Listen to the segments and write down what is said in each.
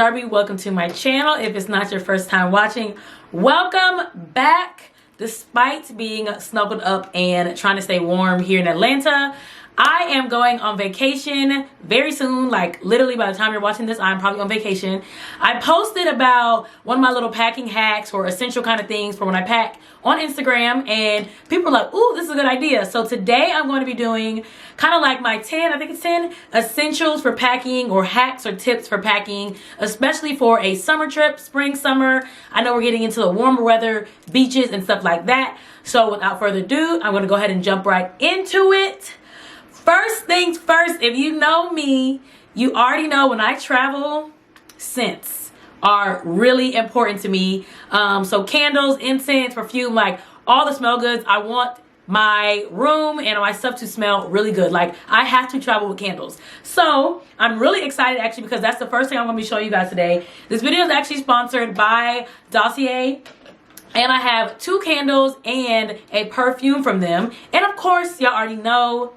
Darby. Welcome to my channel. If it's not your first time watching, welcome back. Despite being snuggled up and trying to stay warm here in Atlanta, I am going on vacation very soon. Like literally by the time you're watching this, I'm probably on vacation. I posted about one of my little packing hacks or essential kind of things for when I pack on Instagram, and people are like, ooh, this is a good idea. So today I'm going to be doing kind of like my 10 essentials for packing, or hacks or tips for packing, especially for a summer trip, spring, summer. I know we're getting into the warmer weather, beaches and stuff like that. So without further ado, I'm going to go ahead and jump right into it. First things first, if you know me, you already know when I travel, scents are really important to me. So candles, incense, perfume, like all the smell goods. I want my room and my stuff to smell really good. Like I have to travel with candles. So I'm really excited actually, because that's the first thing I'm going to be showing you guys today. This video is actually sponsored by Dossier. And I have 2 candles and a perfume from them. And of course, y'all already know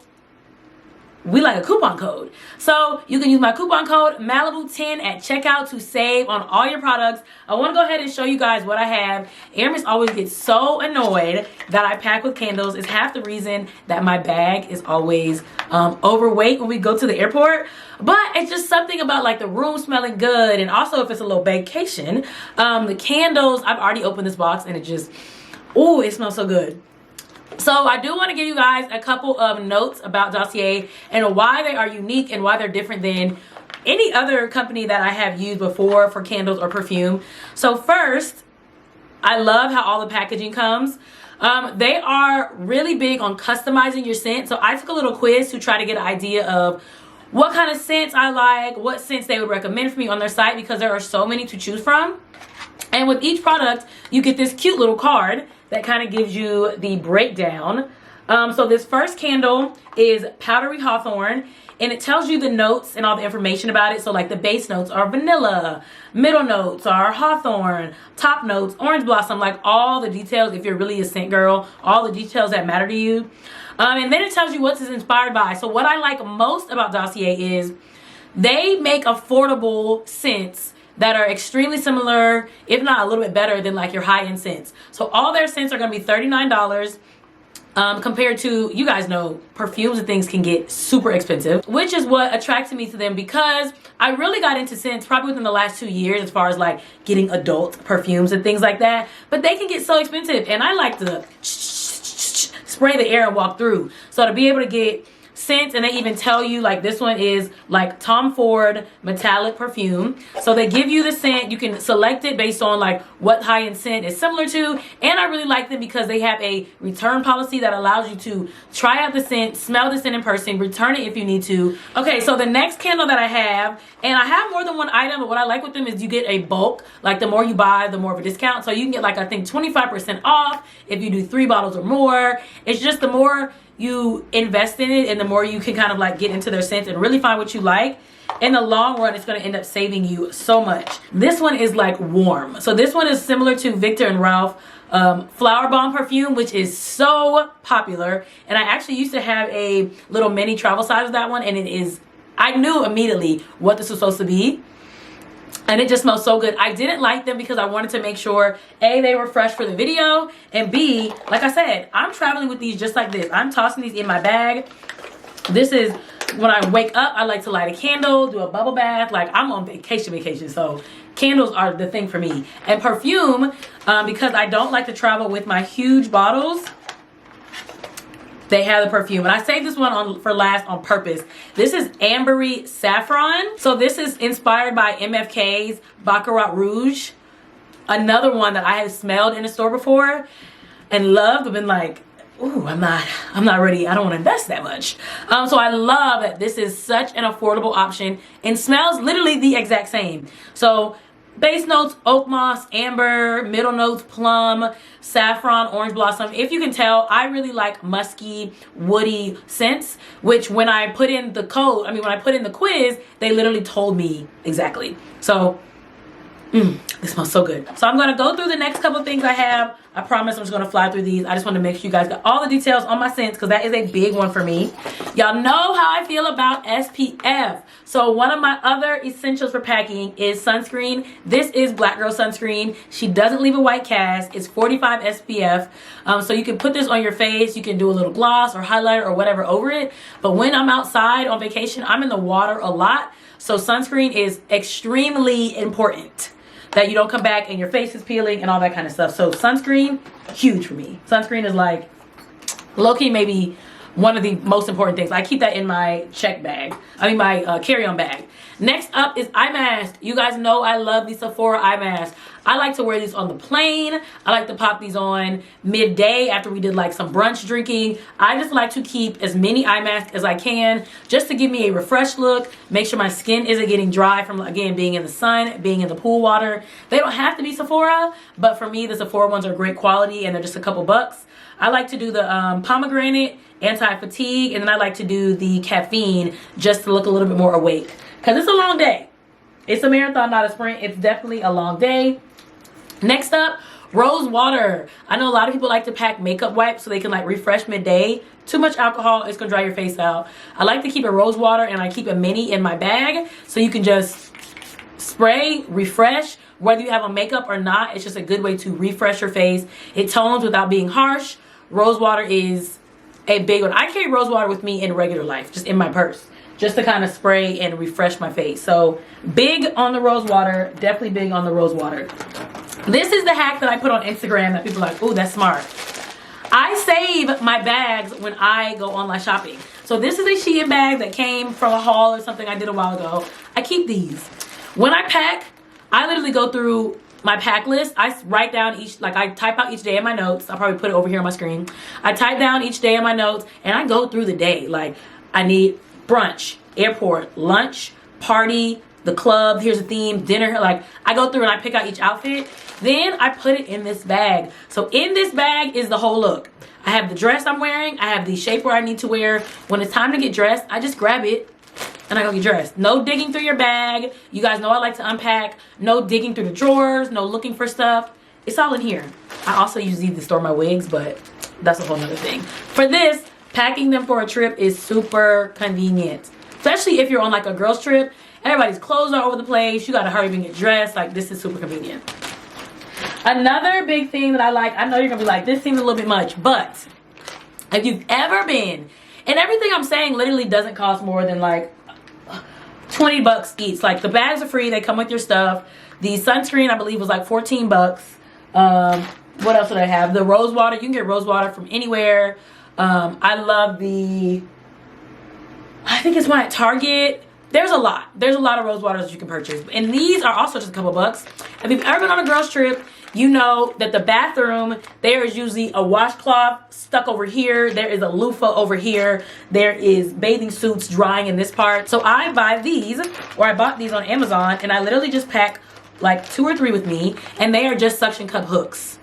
we like a coupon code. So you can use my coupon code Malibu10 at checkout to save on all your products. I want to go ahead and show you guys what I have. Aramis always gets so annoyed that I pack with candles. It's half the reason that my bag is always overweight when we go to the airport. But it's just something about like the room smelling good, and also if it's a little vacation, the candles, I've already opened this box and it just, ooh, it smells so good. So I do want to give you guys a couple of notes about Dossier and why they are unique and why they're different than any other company that I have used before for candles or perfume. So first, I love how all the packaging comes. They are really big on customizing your scent. So I took a little quiz to try to get an idea of what kind of scents I like, what scents they would recommend for me on their site, because there are so many to choose from. And with each product, you get this cute little card that kind of gives you the breakdown. So this first candle is Powdery Hawthorn, and it tells you the notes and all the information about it. So like the base notes are vanilla, middle notes are hawthorn, top notes, orange blossom, like all the details. If you're really a scent girl, all the details that matter to you. And then it tells you what it's inspired by. So what I like most about Dossier is they make affordable scents that are extremely similar, if not a little bit better than like your high-end scents. So all their scents are gonna be $39 compared to, you guys know, perfumes and things can get super expensive, which is what attracted me to them, because I really got into scents probably within the last 2 years as far as like getting adult perfumes and things like that. But they can get so expensive, and I like to spray the air and walk through. So to be able to get scents, and they even tell you like this one is like Tom Ford metallic perfume. So they give you the scent, you can select it based on like what high-end scent is similar to. And I really like them because they have a return policy that allows you to try out the scent, smell the scent in person, return it if you need to. Okay, so the next candle that I have, and I have more than one item, but what I like with them is you get a bulk. Like the more you buy, the more of a discount. So you can get like, I think 25% off if you do 3 bottles or more. It's just the more you invest in it and the more you can kind of like get into their scents and really find what you like, in the long run it's going to end up saving you so much. This one is like warm. So this one is similar to Victor and Ralph Flower Bomb perfume, which is so popular, and I actually used to have a little mini travel size of that one, and it is, I knew immediately what this was supposed to be. And it just smells so good. I didn't like them because I wanted to make sure, A, they were fresh for the video, and B, like I said, I'm traveling with these just like this. I'm tossing these in my bag. This is, when I wake up, I like to light a candle, do a bubble bath. Like I'm on vacation, so candles are the thing for me. And perfume, because I don't like to travel with my huge bottles, they have the perfume, and I saved this one for last on purpose. This is Ambery Saffron. So this is inspired by MFK's Baccarat Rouge. Another one that I have smelled in a store before and loved. I've been like, ooh, I'm not ready. I don't want to invest that much. So I love that this is such an affordable option and smells literally the exact same. So base notes, oak moss, amber, middle notes, plum, saffron, orange blossom. If you can tell, I really like musky, woody scents, which when I put in the code, when I put in the quiz, they literally told me exactly. So, this smells so good. So I'm gonna go through the next couple things I have. I promise I'm just going to fly through these. I just want to make sure you guys got all the details on my scents because that is a big one for me. Y'all know how I feel about SPF. So one of my other essentials for packing is sunscreen. This is Black Girl Sunscreen. She doesn't leave a white cast. It's 45 SPF. So you can put this on your face. You can do a little gloss or highlighter or whatever over it. But when I'm outside on vacation, I'm in the water a lot. So sunscreen is extremely important. That you don't come back and your face is peeling and all that kind of stuff. So sunscreen, huge for me. Sunscreen is like low-key maybe one of the most important things. I keep that in my check bag. I mean my carry-on bag. Next up is eye mask. You guys know I love these Sephora eye masks. I like to wear these on the plane. I like to pop these on midday after we did like some brunch drinking. I just like to keep as many eye masks as I can just to give me a refreshed look. Make sure my skin isn't getting dry from, again, being in the sun, being in the pool water. They don't have to be Sephora, but for me, the Sephora ones are great quality and they're just a couple bucks. I like to do the pomegranate anti-fatigue, and then I like to do the caffeine just to look a little bit more awake. Because it's a long day. It's a marathon, not a sprint. It's definitely a long day. Next up, rose water. I know a lot of people like to pack makeup wipes so they can like refresh midday. Too much alcohol, it's gonna dry your face out. I like to keep a rose water and I keep a mini in my bag so you can just spray, refresh. Whether you have on makeup or not, it's just a good way to refresh your face. It tones without being harsh. Rose water is a big one. I carry rose water with me in regular life, just in my purse, just to kind of spray and refresh my face. So big on the rose water, definitely big on the rose water. This is the hack that I put on Instagram that people are like, ooh, that's smart. I save my bags when I go online shopping. So this is a Shein bag that came from a haul or something I did a while ago. I keep these. When I pack, I literally go through my pack list. I write down each, like I type out each day in my notes. I'll probably put it over here on my screen. I type down each day in my notes and I go through the day. Like I need brunch, airport, lunch, party, the club, here's a theme, dinner. Like I go through and I pick out each outfit. Then I put it in this bag. So in this bag is the whole look. I have the dress I'm wearing. I have the shapewear I need to wear. When it's time to get dressed, I just grab it and I go get dressed. No digging through your bag. You guys know I like to unpack. No digging through the drawers. No looking for stuff. It's all in here. I also use these to store my wigs, but that's a whole nother thing. For this, packing them for a trip is super convenient. Especially if you're on like a girls trip. Everybody's clothes are over the place. You gotta hurry and get dressed. Like this is super convenient. Another big thing that I like, I know you're gonna be like, this seems a little bit much, but if you've ever been, and everything I'm saying literally doesn't cost more than like 20 bucks each. Like the bags are free, they come with your stuff. The sunscreen I believe was like 14 bucks. What else did I have? The rose water, you can get rose water from anywhere. I love the, I think it's one at Target. There's a lot of rose waters that you can purchase, and these are also just a couple bucks. If you've ever been on a girls trip, you know that the bathroom, there is usually a washcloth stuck over here. There is a loofah over here. There is bathing suits drying in this part. So I buy these, or I bought these on Amazon, and I literally just pack like 2 or 3 with me, and they are just suction cup hooks.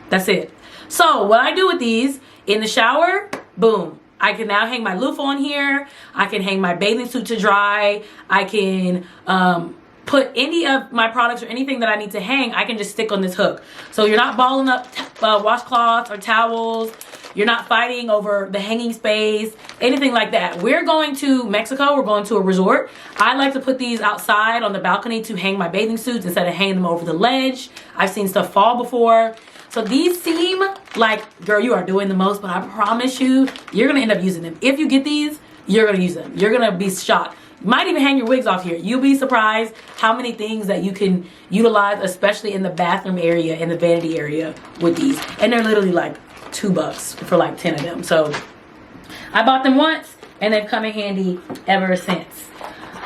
That's it. So what I do with these, in the shower, boom. I can now hang my loofah on here. I can hang my bathing suit to dry. I can put any of my products or anything that I need to hang, I can just stick on this hook. So you're not balling up washcloths or towels. You're not fighting over the hanging space, anything like that. We're going to Mexico. We're going to a resort. I like to put these outside on the balcony to hang my bathing suits instead of hanging them over the ledge. I've seen stuff fall before. So these seem like, girl, you are doing the most, but I promise you, you're going to end up using them. If you get these, you're going to use them. You're going to be shocked. You might even hang your wigs off here. You'll be surprised how many things that you can utilize, especially in the bathroom area, in the vanity area with these. And they're literally like $2 for like 10 of them. So I bought them once and they've come in handy ever since.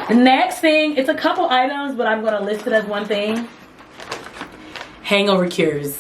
The next thing, it's a couple items, but I'm going to list it as one thing. Hangover Cures.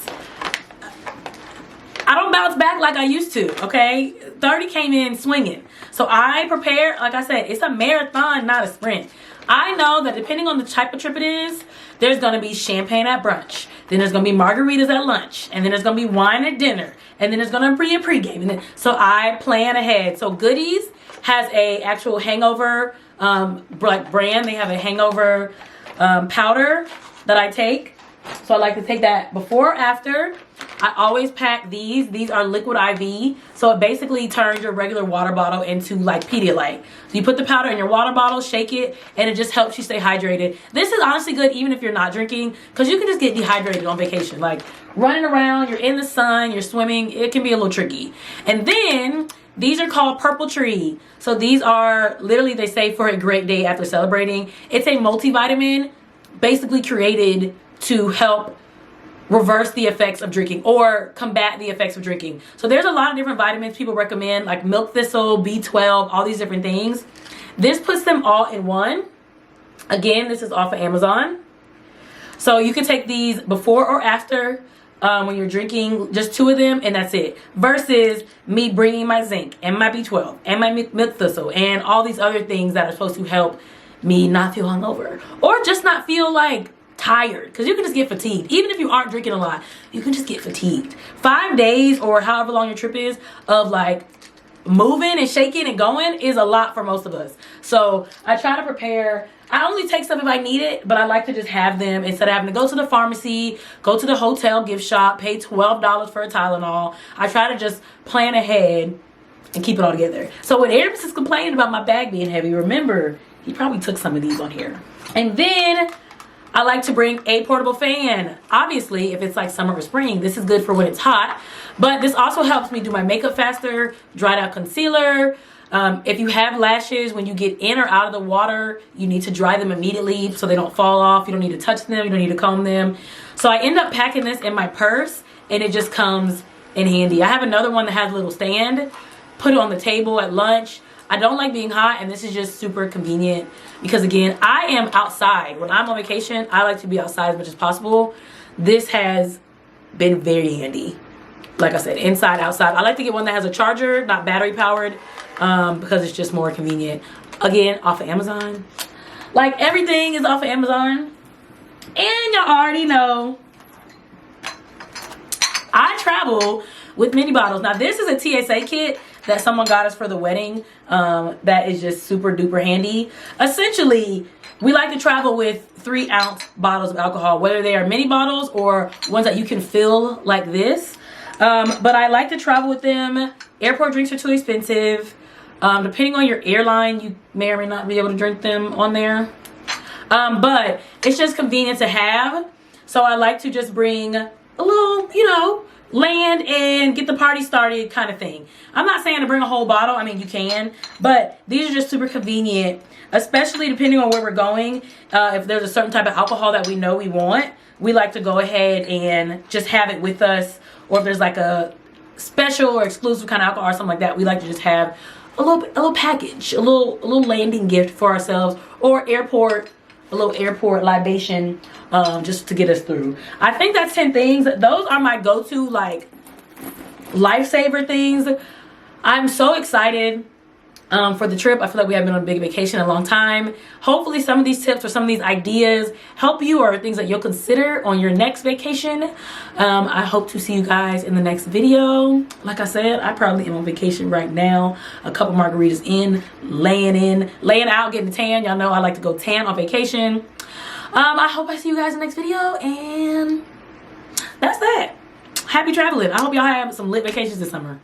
I don't bounce back like I used to, okay? 30 came in swinging. So I prepared, like I said, it's a marathon, not a sprint. I know that depending on the type of trip it is, there's gonna be champagne at brunch. Then there's gonna be margaritas at lunch. And then there's gonna be wine at dinner. And then there's gonna be a pregame. And then, so I plan ahead. So Goodies has a actual hangover brand. They have a hangover powder that I take. So I like to take that before or after. I always pack these. These are liquid IV. So it basically turns your regular water bottle into like Pedialyte. So you put the powder in your water bottle, shake it, and it just helps you stay hydrated. This is honestly good even if you're not drinking, because you can just get dehydrated on vacation. Like running around, you're in the sun, you're swimming, it can be a little tricky. And then these are called Purple Tree. So these are literally, they say, for a great day after celebrating. It's a multivitamin basically created to help reverse the effects of drinking or combat the effects of drinking. So there's a lot of different vitamins people recommend, like milk thistle, B12, all these different things. This puts them all in one. Again, this is off of Amazon. So you can take these before or after when you're drinking, just 2 of them, and that's it. Versus me bringing my zinc and my B12 and my milk thistle and all these other things that are supposed to help me not feel hungover or just not feel like tired, because you can just get fatigued. Even if you aren't drinking a lot, you can just get fatigued. 5 days or however long your trip is of like moving and shaking and going is a lot for most of us. So I try to prepare. I only take stuff if I need it, but I like to just have them instead of having to go to the pharmacy, go to the hotel gift shop, pay $12 for a Tylenol. I try to just plan ahead and keep it all together. So when Aramis is complaining about my bag being heavy, remember, he probably took some of these on here. And then I like to bring a portable fan. Obviously, if it's like summer or spring, this is good for when it's hot. But this also helps me do my makeup faster, dried out concealer. If you have lashes, when you get in or out of the water, you need to dry them immediately so they don't fall off. You don't need to touch them. You don't need to comb them. So I end up packing this in my purse, and it just comes in handy. I have another one that has a little stand. Put it on the table at lunch. I don't like being hot, and this is just super convenient because, again, I am outside. When I'm on vacation, I like to be outside as much as possible. This has been very handy. Like I said, inside, outside. I like to get one that has a charger, not battery powered, because it's just more convenient. Again, off of Amazon. Like, everything is off of Amazon. And y'all already know I travel with mini bottles. Now, this is a TSA kit that someone got us for the wedding. That is just super duper handy. Essentially, we like to travel with 3-ounce bottles of alcohol, whether they are mini bottles or ones that you can fill like this. But I like to travel with them. Airport drinks are too expensive. Depending on your airline, you may or may not be able to drink them on there. But it's just convenient to have. So I like to just bring a little, you know, land and get the party started kind of thing. I'm not saying to bring a whole bottle. I mean, you can, but these are just super convenient, especially depending on where we're going. If there's a certain type of alcohol that we know we want, we like to go ahead and just have it with us. Or if there's like a special or exclusive kind of alcohol or something like that, we like to just have a little package, a little landing gift for ourselves, or a little airport libation, just to get us through. I think that's 10 things. Those are my go-to like lifesaver things. I'm so excited for the trip. I feel like we haven't been on a big vacation in a long time. Hopefully some of these tips or some of these ideas help you or things that you'll consider on your next vacation. I hope to see you guys in the next video. Like I said, I probably am on vacation right now. A couple margaritas in, laying out, getting tan. Y'all know I like to go tan on vacation. I hope I see you guys in the next video, and that's that. Happy traveling. I hope y'all have some lit vacations this summer.